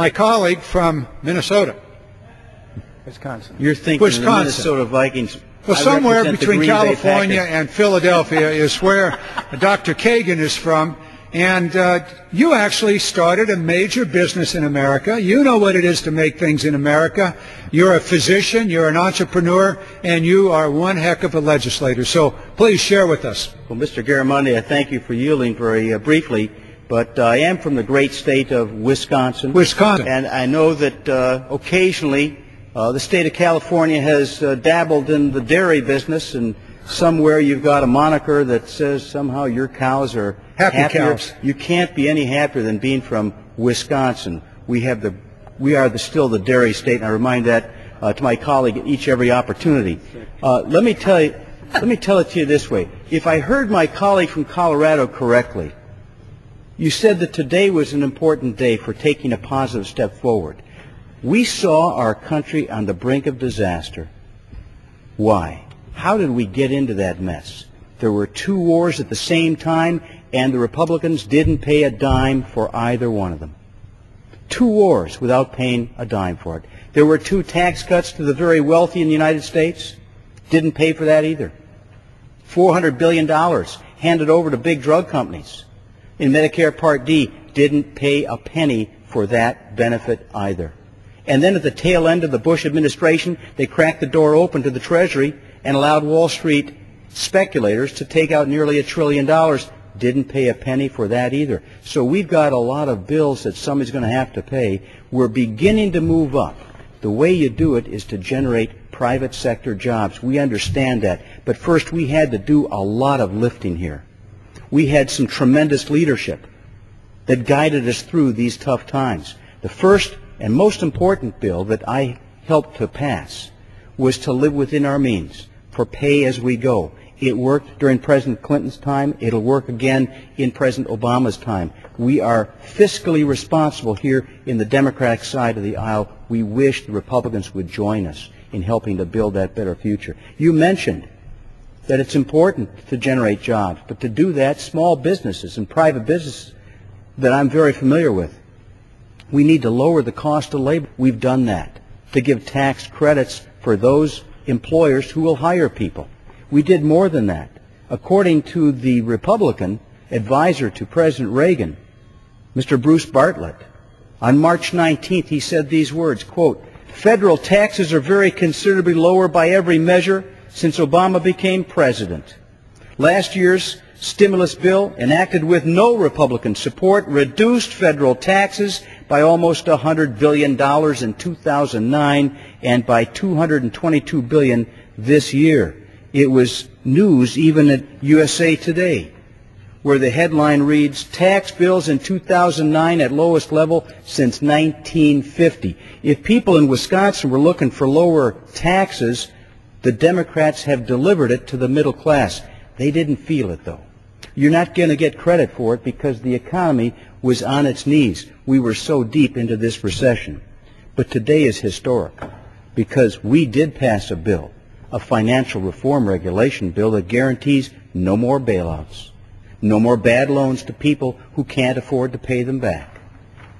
my colleague from Minnesota. Wisconsin. You're thinking of the Minnesota Vikings. Well, somewhere between California and Philadelphia is where Dr. Kagen is from. And you actually started a major business in America. You know what it is to make things in America. You're a physician, you're an entrepreneur, and you are one heck of a legislator. So please share with us. Well, Mr. Garamendi, I thank you for yielding very briefly. But I am from the great state of Wisconsin. And I know that occasionally the state of California has dabbled in the dairy business, and somewhere you've got a moniker that says somehow your cows are happier. Cows. You can't be any happier than being from Wisconsin. We are still the dairy state, and I remind that to my colleague at every opportunity. Let me tell it to you this way. If I heard my colleague from Colorado correctly, you said that today was an important day for taking a positive step forward. We saw our country on the brink of disaster. Why? How did we get into that mess? There were two wars at the same time, and the Republicans didn't pay a dime for either one of them. Two wars without paying a dime for it. There were two tax cuts to the very wealthy in the United States. Didn't pay for that either. $400 billion handed over to big drug companies. In Medicare Part D, didn't pay a penny for that benefit either. And then at the tail end of the Bush administration, they cracked the door open to the Treasury and allowed Wall Street speculators to take out nearly $1 trillion. Didn't pay a penny for that either. So we've got a lot of bills that somebody's going to have to pay. We're beginning to move up. The way you do it is to generate private sector jobs. We understand that. But first, we had to do a lot of lifting here. We had some tremendous leadership that guided us through these tough times. The first and most important bill that I helped to pass was to live within our means, for pay as we go. It worked during President Clinton's time. It'll work again in President Obama's time. We are fiscally responsible here in the Democratic side of the aisle. We wish the Republicans would join us in helping to build that better future. You mentioned that it's important to generate jobs, but to do that, small businesses and private businesses that I'm very familiar with, we need to lower the cost of labor. We've done that to give tax credits for those employers who will hire people. We did more than that. According to the Republican advisor to President Reagan, Mr. Bruce Bartlett, on March 19th, he said these words, quote, "Federal taxes are very considerably lower by every measure since Obama became president. Last year's stimulus bill, enacted with no Republican support, reduced federal taxes by almost $100 billion in 2009 and by $222 billion this year." It was news even at USA Today, where the headline reads, "Tax bills in 2009 at lowest level since 1950. If people in Wisconsin were looking for lower taxes, the Democrats have delivered it to the middle class. They didn't feel it, though. You're not going to get credit for it because the economy was on its knees. We were so deep into this recession. But today is historic because we did pass a bill, a financial reform regulation bill that guarantees no more bailouts, no more bad loans to people who can't afford to pay them back.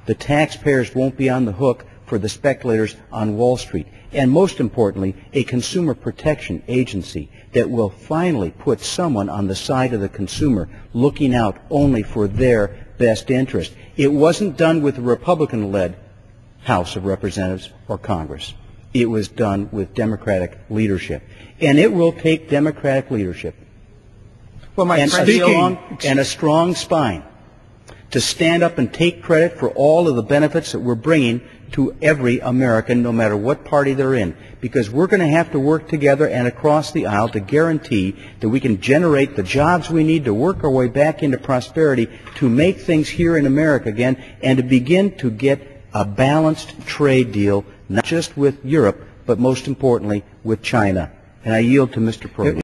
The taxpayers won't be on the hook for the speculators on Wall Street. And most importantly, a consumer protection agency that will finally put someone on the side of the consumer, looking out only for their best interest. It wasn't done with a Republican-led House of Representatives or Congress. It was done with Democratic leadership. And it will take Democratic leadership and a strong spine to stand up and take credit for all of the benefits that we're bringing to every American, no matter what party they're in, because we're going to have to work together and across the aisle to guarantee that we can generate the jobs we need to work our way back into prosperity, to make things here in America again, and to begin to get a balanced trade deal, not just with Europe, but most importantly with China. And I yield to Mr. Perlmutter.